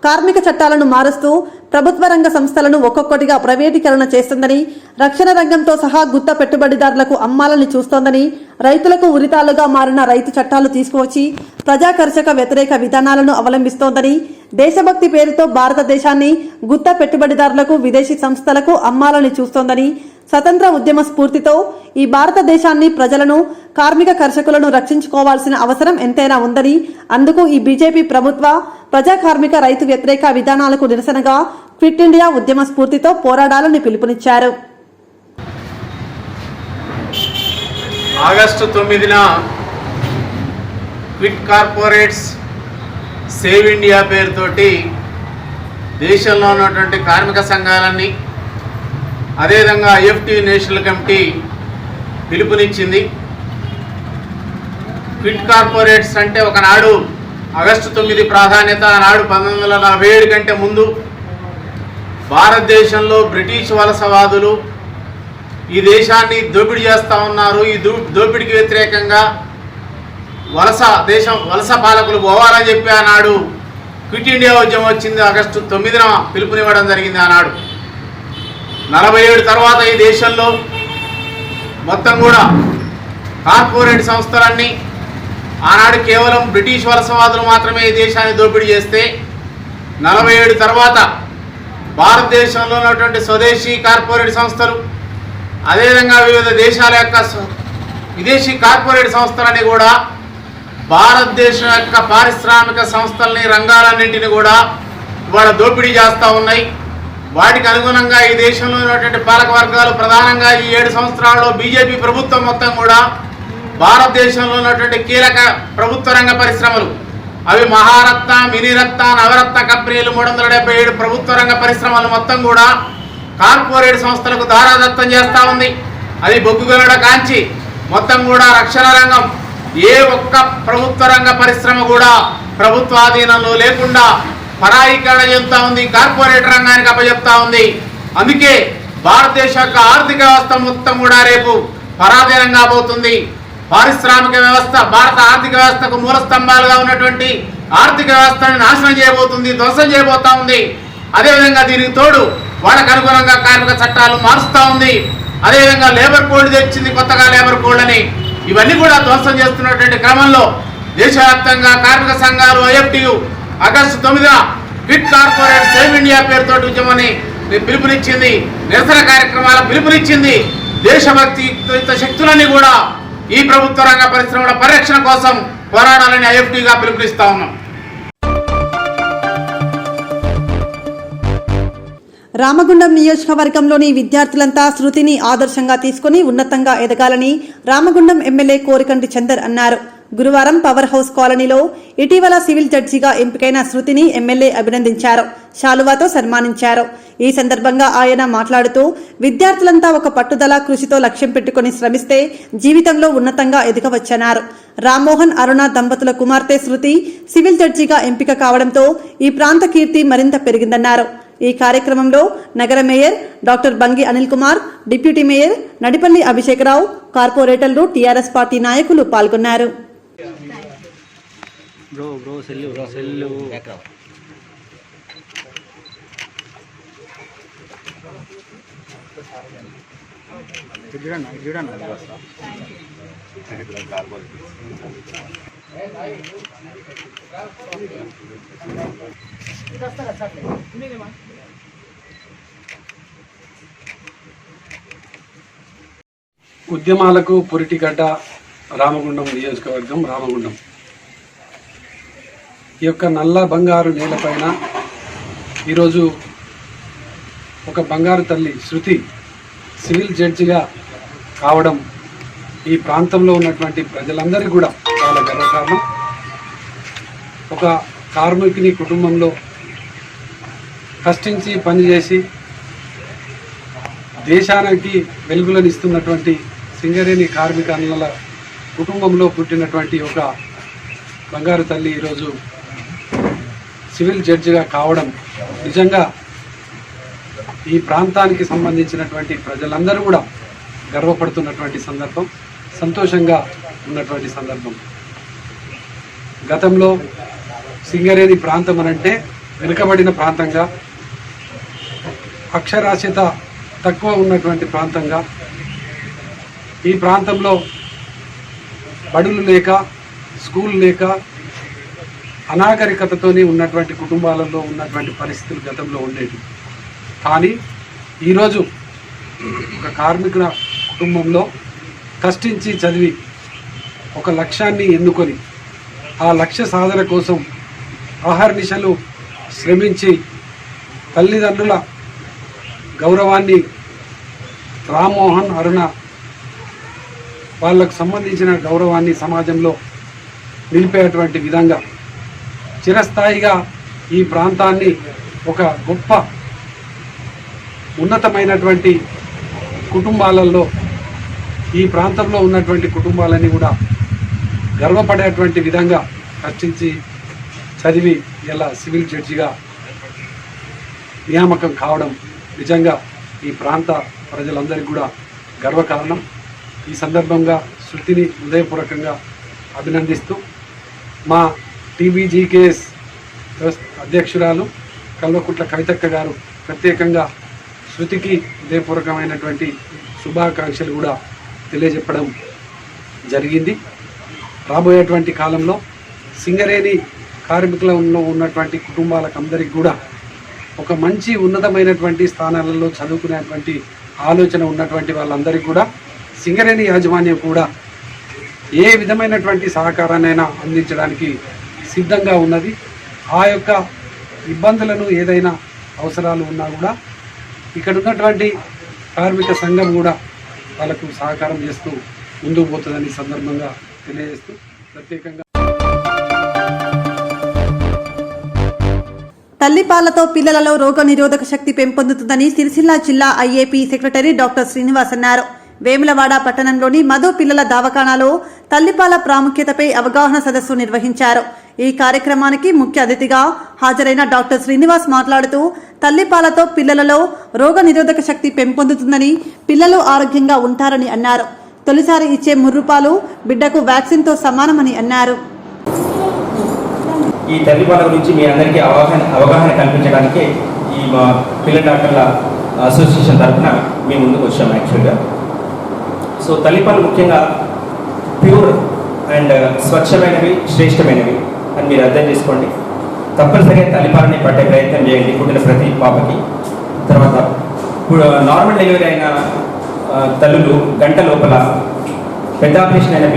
కార్మిక చట్టాలను మారుస్తూ ప్రభుత్వ రంగ సంస్థలను ఒక్కొక్కటిగా ప్రైవేటీకరణ చేస్తుందని, రక్షణ రంగంతో సహా గుత్త పెట్టుబడిదారులకు అమ్మాలని చూస్తోందని, రైతులకు ఉరితాలుగా మారిన రైతు చట్టాలు తీసుకువచ్చి ప్రజాకర్షక వ్యతిరేక విధానాలను అవలంబిస్తోందని, దేశభక్తి పేరుతో భారతదేశాన్ని గుత్త పెట్టుబడిదారులకు విదేశీ సంస్థలకు అమ్మాలని చూస్తోందని, స్వతంత్ర ఉద్యమ స్ఫూర్తితో ఈ భారతదేశాన్ని ప్రజలను కార్మిక కర్షకులను రక్షించుకోవాల్సిన అవసరం ఎంతైనా ఉందని, అందుకు ఈ బీజేపీ ప్రభుత్వ ప్రజా కార్మిక రైతు వ్యతిరేక విధానాలకు నిరసనగా క్విట్ ఇండియా ఉద్యమ స్ఫూర్తితో పోరాడాలని పిలుపునిచ్చారు. ఆగస్టు 9న క్విట్ కార్పొరేట్స్ సేవ్ ఇండియా పేరుతోటి దేశంలో ఉన్నటువంటి కార్మిక సంఘాలన్నీ అదేవిధంగా ఐఎఫ్టి నేషనల్ కమిటీ పిలుపునిచ్చింది. క్విట్ కార్పొరేట్స్ అంటే ఒకనాడు ఆగస్టు 9 ప్రాధాన్యత, ఆనాడు 1947 కంటే ముందు భారతదేశంలో బ్రిటిష్ వలసవాదులు ఈ దేశాన్ని దోపిడీ చేస్తూ ఉన్నారు. ఈ దోపిడీకి వ్యతిరేకంగా వలస పాలకులు పోవాలని చెప్పి ఆనాడు క్విట్ ఇండియా ఉద్యమం వచ్చింది. ఆగస్టు 9న పిలుపునివ్వడం జరిగింది. ఆనాడు 47 తర్వాత ఈ దేశంలో మొత్తం కూడా కార్పొరేట్ సంస్థలన్నీ ఆనాడు కేవలం బ్రిటిష్ వలసవాదులు మాత్రమే ఈ దేశాన్ని దోపిడీ చేస్తే 47 తర్వాత భారతదేశంలో ఉన్నటువంటి స్వదేశీ కార్పొరేట్ సంస్థలు అదేవిధంగా వివిధ దేశాల యొక్క విదేశీ కార్పొరేట్ సంస్థలని కూడా భారతదేశం యొక్క పారిశ్రామిక సంస్థలని రంగాలన్నింటినీ కూడా ఇవాళ దోపిడీ చేస్తూ ఉన్నాయి. వాటికి అనుగుణంగా ఈ దేశంలో ఉన్నటువంటి పాలక వర్గాలు ప్రధానంగా ఈ 7 సంవత్సరాల్లో బీజేపీ ప్రభుత్వం మొత్తం కూడా భారతదేశంలో ఉన్నటువంటి కీలక ప్రభుత్వ రంగ పరిశ్రమలు అవి మహారత్న, మినీరత్న, నవరత్న కంపెనీలు 377 ప్రభుత్వ రంగ పరిశ్రమలు మొత్తం కూడా కార్పొరేట్ సంస్థలకు దారాదత్తం చేస్తూ ఉంది. అది బొగ్గుగనుడ కాంచి మొత్తం కూడా రక్షణ రంగం ఏ ఒక్క ప్రభుత్వ రంగ పరిశ్రమ కూడా ప్రభుత్వ ఆధీనంలో లేకుండా పరాయీకరణ చెందుతా ఉంది, కార్పొరేట్ రంగానికి అప్పచెప్తా ఉంది. అందుకే భారతదేశ యొక్క ఆర్థిక వ్యవస్థ మొత్తం కూడా రేపు పరాధీనం కాబోతుంది. పారిశ్రామిక వ్యవస్థ భారత ఆర్థిక వ్యవస్థకు మూల స్తంభాలుగా ఉన్నటువంటి ఆర్థిక వ్యవస్థను నాశనం చేయబోతుంది, ధ్వంసం చేయబోతా ఉంది. అదేవిధంగా దీనికి తోడు వాళ్ళకు అనుగుణంగా కార్మిక చట్టాలు మారుస్తూ ఉంది. అదేవిధంగా లేబర్ కోడ్ తెచ్చింది, కొత్తగా లేబర్ కోడ్ అని. ఇవన్నీ కూడా ధ్వంసం చేస్తున్నటువంటి క్రమంలో దేశవ్యాప్తంగా కార్మిక సంఘాలు ఐఎఫ్టియు ఆగస్టు 9న క్విట్ కార్పొరేట్ సేవ్ ఇండియా పేరుతో ఉద్యమాన్ని పిలుపునిచ్చింది. నిరసన కార్యక్రమాల పిలుపునిచ్చింది. దేశభక్తి శక్తులన్నీ కూడా ఈ ప్రభుత్వ రంగ పరిశ్రమల పరిరక్షణ కోసం పోరాడాలని ఐఎఫ్టిగా పిలుపునిస్తా ఉన్నాం. రామగుండం నియోజకవర్గంలోని విద్యార్థులంతా శృతిని ఆదర్శంగా తీసుకుని ఉన్నతంగా ఎదగాలని రామగుండం ఎమ్మెల్యే కోరికంటి చందర్ అన్నారు. గురువారం పవర్ హౌస్ కాలనీలో ఇటీవల సివిల్ జడ్జిగా ఎంపికైన శృతిని ఎమ్మెల్యే అభినందించారు, శాలువాతో సన్మానించారు. ఈ సందర్భంగా ఆయన మాట్లాడుతూ విద్యార్థులంతా ఒక పట్టుదల కృషితో లక్ష్యం పెట్టుకుని శ్రమిస్తే జీవితంలో ఉన్నతంగా ఎదగవచ్చన్నారు. రామ్మోహన్ అరుణ దంపతుల కుమార్తె శృతి సివిల్ జడ్జిగా ఎంపిక కావడంతో ఈ ప్రాంత కీర్తి మరింత పెరిగిందన్నారు. ఈ కార్యక్రమంలో నగర mayor doctor Bangi Anil Kumar, deputy mayor Nadipalli Abhishek Rao, కార్పొరేటర్లు, టీఆర్ఎస్ పార్టీ నాయకులు పాల్గొన్నారు. ఉద్యమాలకు పురిటిగడ్డ రామగుండం నియోజకవర్గం. రామగుండం ఈ యొక్క నల్ల బంగారు నేలపైన ఈరోజు ఒక బంగారు తల్లి శృతి సివిల్ జడ్జిగా కావడం ఈ ప్రాంతంలో ఉన్నటువంటి ప్రజలందరికీ కూడా చాలా గర్వకారణం. ఒక కార్మికుని కుటుంబంలో కష్టించి పనిచేసి దేశానికి వెలుగులను ఇస్తున్నటువంటి సింగరేణి కార్మిక అన్నల కుటుంబంలో పుట్టినటువంటి ఒక బంగారు తల్లి ఈరోజు సివిల్ జడ్జిగా కావడం నిజంగా ఈ ప్రాంతానికి సంబంధించినటువంటి ప్రజలందరూ కూడా గర్వపడుతున్నటువంటి సందర్భం, సంతోషంగా ఉన్నటువంటి సందర్భం. గతంలో సింగరేణి ప్రాంతం అనంటే వెనుకబడిన ప్రాంతంగా, అక్షరాస్యత తక్కువ ఉన్నటువంటి ప్రాంతంగా, ఈ ప్రాంతంలో బడులు లేక, స్కూల్ లేక, అనాగరికతతోనే ఉన్నటువంటి కుటుంబాలలో ఉన్నటువంటి పరిస్థితులు గతంలో ఉండేవి. కానీ ఈరోజు ఒక కార్మికుల కుటుంబంలో కష్టించి చదివి ఒక లక్ష్యాన్ని ఎన్నుకొని ఆ లక్ష్య సాధన కోసం అహర్నిశలు శ్రమించి తల్లిదండ్రుల గౌరవాన్ని, రామ్మోహన్, అరుణ వాళ్ళకు సంబంధించిన గౌరవాన్ని సమాజంలో నిలిపేటువంటి విధంగా చిరస్థాయిగా ఈ ప్రాంతాన్ని ఒక గొప్ప ఉన్నతమైనటువంటి కుటుంబాలలో, ఈ ప్రాంతంలో ఉన్నటువంటి కుటుంబాలన్నీ కూడా గర్వపడేటువంటి విధంగా కష్టించి చదివి ఇలా సివిల్ జడ్జిగా నియామకం కావడం నిజంగా ఈ ప్రాంత ప్రజలందరికీ కూడా గర్వకారణం. ఈ సందర్భంగా శృతిని హృదయపూర్వకంగా అభినందిస్తూ మా టీబీజీకేఎస్ అధ్యక్షురాలు కల్వకుట్ల కవితక్క గారు ప్రత్యేకంగా శృతికి హృదయపూర్వకమైనటువంటి శుభాకాంక్షలు కూడా తెలియజెప్పడం జరిగింది. రాబోయేటువంటి కాలంలో సింగరేణి కార్మికులలో ఉన్నటువంటి కుటుంబాలకు అందరికీ కూడా ఒక మంచి ఉన్నతమైనటువంటి స్థానాలలో చదువుకునేటువంటి ఆలోచన ఉన్నటువంటి వాళ్ళందరికీ కూడా సింగరేణి యాజమాన్యం కూడా ఏ విధమైనటువంటి సహకారాన్నైనా అందించడానికి సిద్ధంగా ఉన్నది. ఆ యొక్క ఇబ్బందులను ఏదైనా అవసరాలు ఉన్నా కూడా ఇక్కడ ఉన్నటువంటి కార్మిక సంఘం కూడా వాళ్ళకు సహకారం చేస్తూ ముందుకు పోతుందని సందర్భంగా తెలియజేస్తూ ప్రత్యేకంగా తల్లిపాలతో పిల్లలలో రోగ నిరోధక శక్తి పెంపొందుతుందని సిరిసిల్ల జిల్లా ఐఏపీ సెక్రటరీ డాక్టర్ శ్రీనివాస్ అన్నారు. వేములవాడ పట్టణంలోని మధు పిల్లల దవాఖానాలో తల్లిపాల ప్రాముఖ్యతపై అవగాహన సదస్సు నిర్వహించారు. ఈ కార్యక్రమానికి ముఖ్య అతిథిగా హాజరైన డాక్టర్ శ్రీనివాస్ మాట్లాడుతూ తల్లిపాలతో పిల్లలలో రోగ నిరోధక శక్తి పెంపొందుతుందని, పిల్లలు ఆరోగ్యంగా ఉంటారని అన్నారు. తొలిసారి ఇచ్చే ముర్రుపాలు బిడ్డకు వ్యాక్సిన్తో సమానమని అన్నారు. ఈ తల్లిపాల గురించి మీ అందరికీ అవగాహన కల్పించడానికి ఈ మా పిల్లల డాక్టర్ల అసోసియేషన్ తరఫున మేము ముందుకు వచ్చాము యాక్చువల్గా. సో తల్లిపాలు ముఖ్యంగా ప్యూర్ అండ్ స్వచ్ఛమైనవి, శ్రేష్టమైనవి అని మీరు అర్థం చేసుకోండి. తప్పనిసరిగా తల్లిపాలని పట్టే ప్రయత్నం చేయండి పుట్టిన ప్రతి పాపకి. తర్వాత నార్మల్ డెలివరీ అయిన తల్లులు గంట లోపల, పెద్ద ఆపరేషన్ అయిన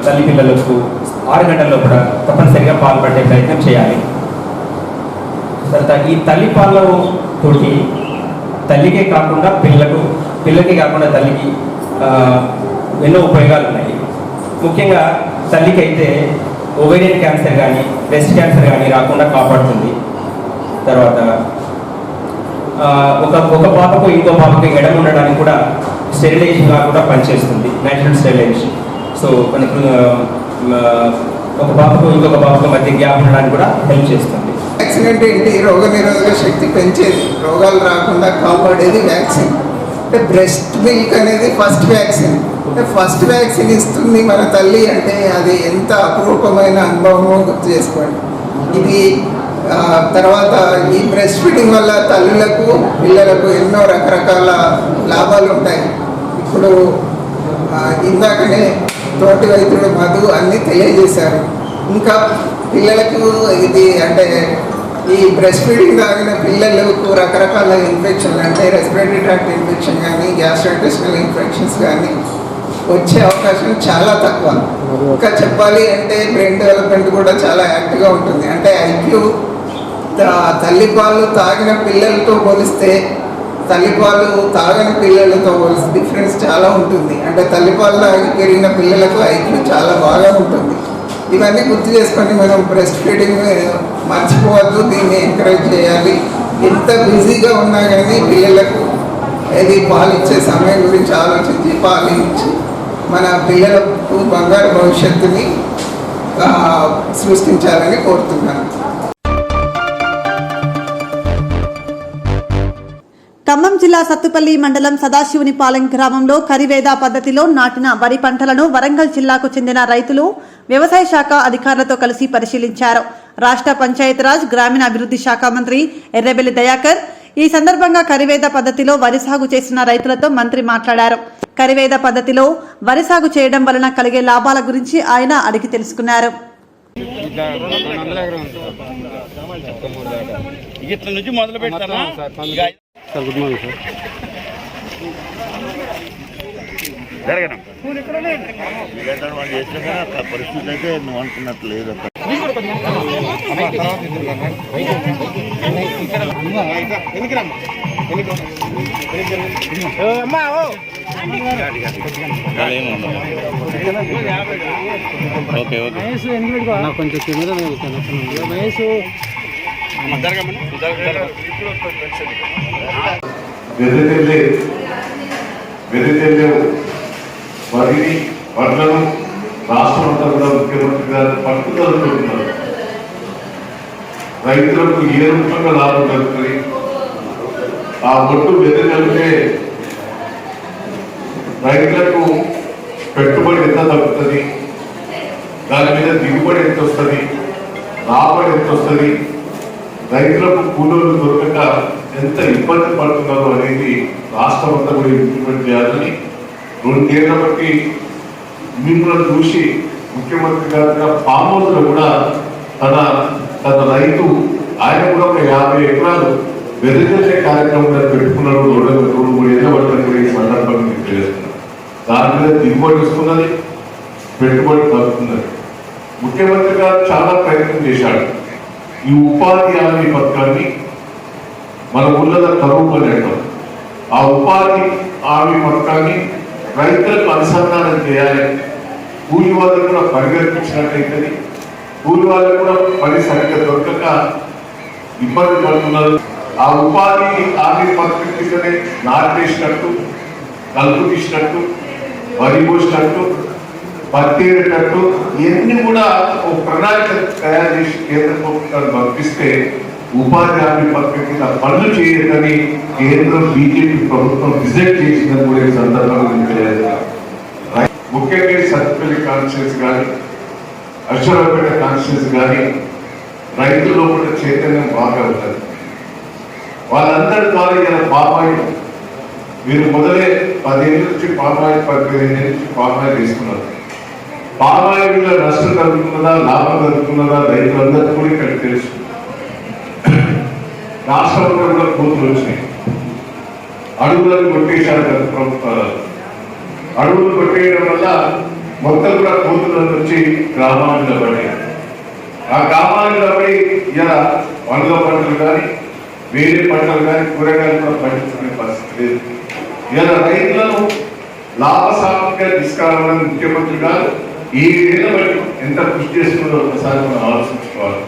తల్లి పిల్లలకు 6 గంటల లోపల తప్పనిసరిగా పాలు పట్టే ప్రయత్నం చేయాలి. తర్వాత ఈ తల్లిపాలతోటి తల్లికే కాకుండా పిల్లకి కాకుండా తల్లికి ఎన్నో ఉపయోగాలు ఉన్నాయి. ముఖ్యంగా తల్లికి అయితే ఓవేరియన్ క్యాన్సర్ కానీ, బ్రెస్ట్ క్యాన్సర్ కానీ రాకుండా కాపాడుతుంది. తర్వాత ఒక పాపకు ఇంకో పాపకు ఎడమ ఉండడానికి కూడా స్టెరిలైజేషన్గా కూడా పనిచేస్తుంది, న్యాచురల్ స్టెరిలైజేషన్. సో మనకు ఒక పాపకు ఇంకొక పాపకు మధ్య గ్యాప్ ఉండడానికి కూడా హెల్ప్ చేస్తుంది. వ్యాక్సిన్ అంటే ఏంటి? రోగ నిరోధక శక్తి పెంచేది, రోగాలు రాకుండా కాపాడేది వ్యాక్సిన్. అంటే బ్రెస్ట్ మిల్క్ అనేది ఫస్ట్ వ్యాక్సిన్. అంటే ఫస్ట్ వ్యాక్సిన్ ఇస్తుంది మన తల్లి అంటే అది ఎంత అపురూపమైన అనుభవమో గుర్తు చేసుకోండి. ఇది తర్వాత ఈ బ్రెస్ట్ ఫీడింగ్ వల్ల తల్లులకు, పిల్లలకు ఎన్నో రకరకాల లాభాలు ఉంటాయి. ఇప్పుడు ఇందాకనే తోటి వైద్యుడు మధు అన్నీ తెలియజేశారు. ఇంకా పిల్లలకు ఇది అంటే ఈ బ్రెస్ట్ ఫీడింగ్ తాగిన పిల్లలకు రకరకాల ఇన్ఫెక్షన్లు అంటే రెస్పిరేటరీ ట్రాక్ట్ ఇన్ఫెక్షన్ కానీ, గ్యాస్ట్రోఇంటెస్టినల్ ఇన్ఫెక్షన్స్ కానీ వచ్చే అవకాశం చాలా తక్కువ. ఇంకా చెప్పాలి అంటే బ్రెయిన్ డెవలప్మెంట్ కూడా చాలా యాక్టివ్గా ఉంటుంది. అంటే ఐక్యూ తల్లిపాలు తాగిన పిల్లలతో పోలిస్తే తల్లిపాలు తాగని పిల్లలతో పోలిస్తే డిఫరెన్స్ చాలా ఉంటుంది. అంటే తల్లిపాలు తాగి పెరిగిన పిల్లలకు ఐక్యూ చాలా బాగా ఉంటుంది. ఇవన్నీ గుర్తు చేసుకొని మనం బ్రెస్ట్ ఫీడింగ్ మర్చిపోవద్దు, దీన్ని ఎంకరేజ్ చేయాలి. ఎంత బిజీగా ఉన్నా కానీ పిల్లలకు ఇది పాలు ఇచ్చే సమయం గురించి ఆలోచించి పాలు ఇచ్చి మన పిల్లలకు బంగారు భవిష్యత్తుని సృష్టించాలని కోరుతున్నాను. ఖమ్మం జిల్లా సత్తుపల్లి మండలం సదాశివునిపాలెం గ్రామంలో కరివేద పద్ధతిలో నాటిన వరి పంటలను వరంగల్ జిల్లాకు చెందిన రైతులు వ్యవసాయ శాఖ అధికారులతో కలిసి పరిశీలించారు. రాష్ట్ర పంచాయతీరాజ్ గ్రామీణాభివృద్ధి శాఖ మంత్రి ఎర్రబెల్లి దయాకర్ ఈ సందర్భంగా కరివేద పద్ధతిలో వరి సాగు చేసిన రైతులతో మంత్రి మాట్లాడారు. కరివేద పద్ధతిలో వరి సాగు చేయడం వలన కలిగే లాభాల గురించి ఆయన అడిగి తెలుసుకున్నారు. Sir good morning sir. పరిస్థితి అయితే నువ్వు అనుకున్నట్లు లేదు. ఓకే ఓకే కొంచెం కెమెరా మహేష్ వెదజల్లే వరిని వడ్లను రాష్ట్రం అంతా కూడా ముఖ్యమంత్రి గారు పట్టుదలతో ఉన్నారు. రైతులకు ఏ రూపంగా లాభం కలుగుతుంది, ఆ ఒట్టు వెదజల్లితే రైతులకు పెట్టుబడి ఎంత తగ్గుతుంది, దాని మీద దిగుబడి ఎంత వస్తుంది, రాబడి ఎంత వస్తుంది, రైతులకు కూలీలు దొరకక ఎంత ఇబ్బంది పడుతున్నారు అనేది రాష్ట్రం అంతా కూడా ఇంప్లిమెంట్ చేయాలని 2 ఏళ్ల బట్టి మిమ్మల్ని చూసి ముఖ్యమంత్రి గారు ఫామ్ హౌస్ లో కూడా తన రైతు ఆయన కూడా ఒక 50 ఎకరాలు వెదజల్లే కార్యక్రమం పెట్టుకున్నాడు. 2-3 ఏళ్ల బట్టి ఈ సందర్భంగా మీకు తెలియజేస్తున్నారు. దాని మీద దిగుబడి వస్తున్నది, పెట్టుబడి తగ్గుతున్నది. ముఖ్యమంత్రి గారు చాలా ప్రయత్నం చేశాడు. ఈ ఉపాధి హామీ పథకాన్ని మన ఊళ్ళలో కరువు పని అంటాం. ఆ ఉపాధి హామీ పథకాన్ని రైతులకు అనుసంధానం చేయాలి. కూలి వాళ్ళకు కూడా పని కల్పించినట్టయితే కూలి వాళ్ళకు కూడా పని సరిగ్గా దొరకక ఇబ్బంది పడుతున్నారు. ఆ ఉపాధి హామీ పథకం కిందనే నాటేసినట్టు, కలుపు తీసినట్టు, వరి పోసినట్టు, పత్తేటట్టు ఇవన్నీ కూడా ఒక ప్రణాళిక తయారు చేసి కేంద్ర ప్రభుత్వాన్ని పంపిస్తే ఉపాధి హామీ పథకం కింద పనులు చేయదని కేంద్రం బీజేపీ ప్రభుత్వం రిజెక్ట్ చేసిందని కూడా ఈ సందర్భంగా తెలియజేస్తారు. ముఖ్యంగా సత్తుపల్లి కాన్స్టిట్యూన్సీ కానీ అశ్వరావుపేట కాన్స్టిట్యూన్సీ కానీ రైతుల్లో కూడా చైతన్యం బాగా ఉంటుంది. వాళ్ళందరి ద్వారా ఇలా పామాయిల్ మీరు మొదలే 10 ఏళ్ళ నుంచి పామాయిల్ 15 ఏళ్ళ నుంచి పామాయిల్ తీసుకున్నారు. పామాయిల్ నష్టం కలుగుతున్నదా లాభం కలుగుతున్నదా రైతులందరికీ కూడా ఇక్కడ తెలుసు. రాష్ట్రంలో కూడా కోతులు వచ్చినాయి. అడవులను కొట్టేశారు గత ప్రభుత్వాలు. అడవులు కొట్టేయడం వల్ల మొత్తం కూడా కోతుల నుంచి గ్రామాల్లో పడి ఆ గ్రామాల్లో పడి ఇలా వంగ పంటలు కానీ వేరే పంటలు కానీ కూరగాయలు కూడా పండించుకునే పరిస్థితి లేదు. ఇలా రైతులను లాభసాటిగా తీసుకురావాలని ముఖ్యమంత్రి గారు 7 ఏళ్ల బట్టి ఎంత కృషి చేస్తుందో ఒకసారి మనం ఆలోచించుకోవాలి.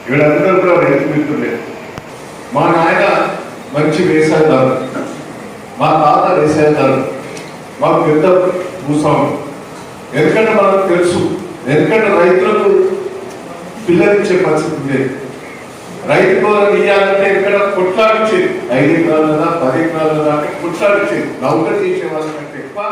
వీళ్ళందరూ కూడా రైతు మిత్రులే. మా నాయన మంచి వ్యవసాయదారు, మా తాత వ్యవసాయదారు, మాకు పెద్ద భూస్వామి. ఎందుకంటే మనకు తెలుసు, ఎందుకంటే రైతులకు పిల్లలిచ్చే పరిస్థితి ఉండేది. రైతు కోరం ఇవ్వాలంటే ఇక్కడ కొట్లాడిచ్చేది 5 ఎకరాల దాకా 10 ఎకరాల దాకా కొట్లాడిచ్చేది. నౌకరు చేసే వాళ్ళకంటే ఎక్కువ.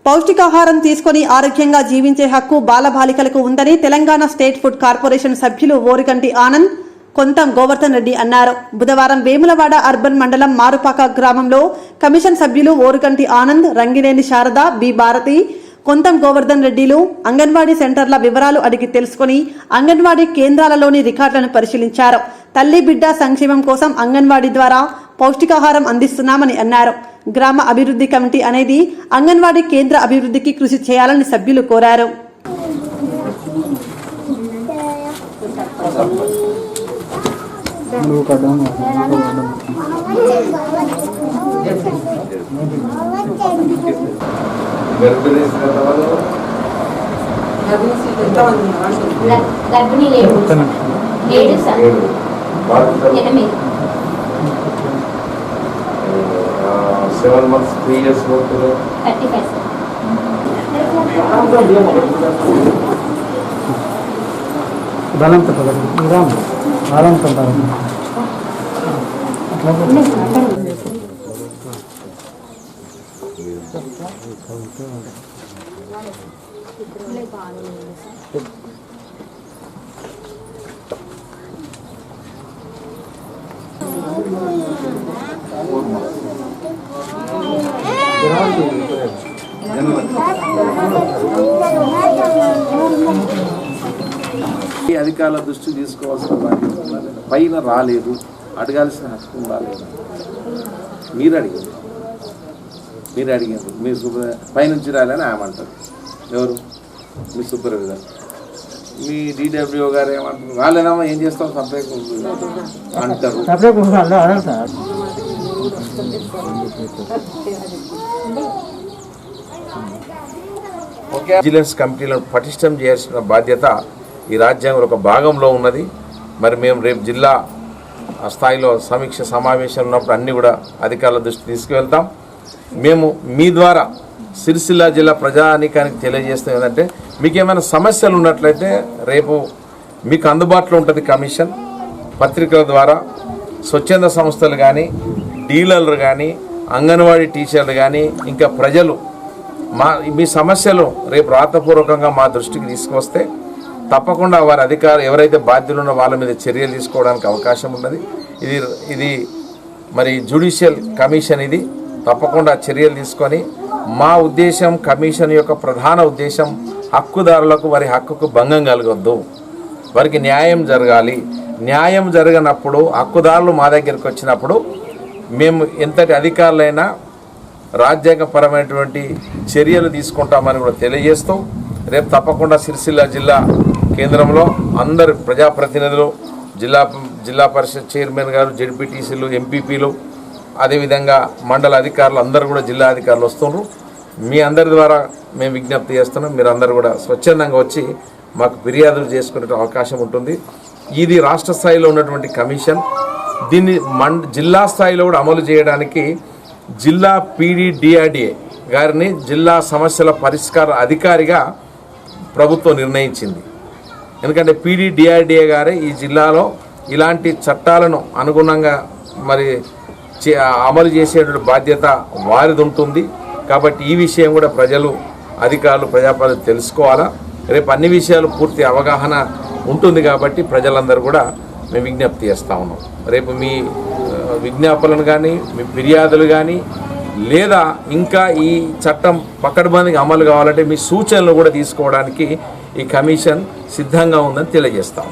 పౌష్టికాహారం తీసుకుని ఆరోగ్యంగా జీవించే హక్కు బాలబాలికలకు ఉందని తెలంగాణ స్టేట్ ఫుడ్ కార్పొరేషన్ సభ్యులు ఓరిగంటి ఆనంద్, కొంతం గోవర్ధన్ రెడ్డి అన్నారు. బుధవారం వేములవాడ అర్బన్ మండలం మారుపాక గ్రామంలో కమిషన్ సభ్యులు ఓరిగంటి ఆనంద్, రంగినేని శారద, బి భారతి, కొంతం గోవర్ధన్ రెడ్డిలు అంగన్వాడీ సెంటర్ల వివరాలు అడిగి తెలుసుకుని అంగన్వాడీ కేంద్రాలలోని రికార్డులను పరిశీలించారు. తల్లి బిడ్డ సంక్షేమం కోసం అంగన్వాడీ ద్వారా పౌష్టికాహారం అందిస్తున్నామని అన్నారు. గ్రామ అభివృద్ధి కమిటీ అనేది అంగన్వాడీ కేంద్ర అభివృద్ధికి కృషి చేయాలని సభ్యులు కోరారు. గర్భిణీ లేదు 7 సార్ 8 7 months 3 years 35 సార్ ఈ అధికారుల దృష్టి తీసుకోవాల్సిన బాధ్యత ఉన్నది. పైన రాలేదు, అడగాల్సిన హక్కు రాలేదు. మీరు అడిగారు మీ పైనుంచి రాలని ఆమెమంటారు. ఎవరు? మీ సూపర్వైజర్. మీ డిడబ్ల్యూ గారు ఏమంటారు? రాలేదమ్మా, ఏం చేస్తాం సపరేట్ అంటారు. విజిలెన్స్ కమిటీలను పటిష్టం చేయాల్సిన బాధ్యత ఈ రాజ్యాంగంలో ఒక భాగంలో ఉన్నది. మరి మేము రేపు జిల్లా స్థాయిలో సమీక్ష సమావేశాలు ఉన్నప్పుడు అన్నీ కూడా అధికారుల దృష్టి తీసుకువెళ్తాం. మేము మీ ద్వారా సిరిసిల్ల జిల్లా ప్రజానీకానికి తెలియజేస్తాం ఏంటంటే, మీకు ఏమైనా సమస్యలు ఉన్నట్లయితే రేపు మీకు అందుబాటులో ఉంటుంది కమిషన్. పత్రికల ద్వారా స్వచ్ఛంద సంస్థలు కానీ, డీలర్లు కానీ, అంగన్వాడీ టీచర్లు కానీ, ఇంకా ప్రజలు మీ సమస్యలు రేపు రాతపూర్వకంగా మా దృష్టికి తీసుకొస్తే తప్పకుండా వారి అధికారులు ఎవరైతే బాధ్యులు ఉన్న వాళ్ళ మీద చర్యలు తీసుకోవడానికి అవకాశం ఉన్నది. ఇది మరి జ్యుడిషియల్ కమిషన్. ఇది తప్పకుండా చర్యలు తీసుకొని, మా ఉద్దేశం, కమిషన్ యొక్క ప్రధాన ఉద్దేశం హక్కుదారులకు వారి హక్కుకు భంగం కలగొద్దు, వారికి న్యాయం జరగాలి. న్యాయం జరగనప్పుడు హక్కుదారులు మా దగ్గరికి వచ్చినప్పుడు మేము ఎంతటి అధికారులైనా రాజ్యాంగపరమైనటువంటి చర్యలు తీసుకుంటామని కూడా తెలియజేస్తూ, రేపు తప్పకుండా సిరిసిల్ల జిల్లా కేంద్రంలో అందరు ప్రజాప్రతినిధులు, జిల్లా పరిషత్ చైర్మన్ గారు, జెడ్పీటీసీలు, ఎంపీపీలు, అదేవిధంగా మండల అధికారులు అందరూ కూడా జిల్లా అధికారులు వస్తున్నారు. మీ అందరి ద్వారా మేము విజ్ఞప్తి చేస్తున్నాం. మీరు అందరూ కూడా స్వచ్ఛందంగా వచ్చి మాకు ఫిర్యాదులు చేసుకునే అవకాశం ఉంటుంది. ఇది రాష్ట్ర స్థాయిలో ఉన్నటువంటి కమిషన్. దీన్ని జిల్లా స్థాయిలో కూడా అమలు చేయడానికి జిల్లా పీడీడీఆర్డీఏ గారిని జిల్లా సమస్యల పరిష్కార అధికారిగా ప్రభుత్వం నిర్ణయించింది. ఎందుకంటే పీడీడీఆర్డీఏ గారే ఈ జిల్లాలో ఇలాంటి చట్టాలను అనుగుణంగా మరి అమలు చేసేటువంటి బాధ్యత వారిది ఉంటుంది. కాబట్టి ఈ విషయం కూడా ప్రజలు, అధికారులు, ప్రజాప్రతినిధులు తెలుసుకోవాలా. రేపు అన్ని విషయాలు పూర్తి అవగాహన ఉంటుంది కాబట్టి ప్రజలందరూ కూడా మేము విజ్ఞప్తి చేస్తూ ఉన్నాం. రేపు మీ విజ్ఞాపనలు కానీ, మీ ఫిర్యాదులు కానీ, లేదా ఇంకా ఈ చట్టం పకడ్బందీగా అమలు కావాలంటే మీ సూచనలు కూడా తీసుకోవడానికి ఈ కమిషన్ సిద్ధంగా ఉందని తెలియజేస్తాం.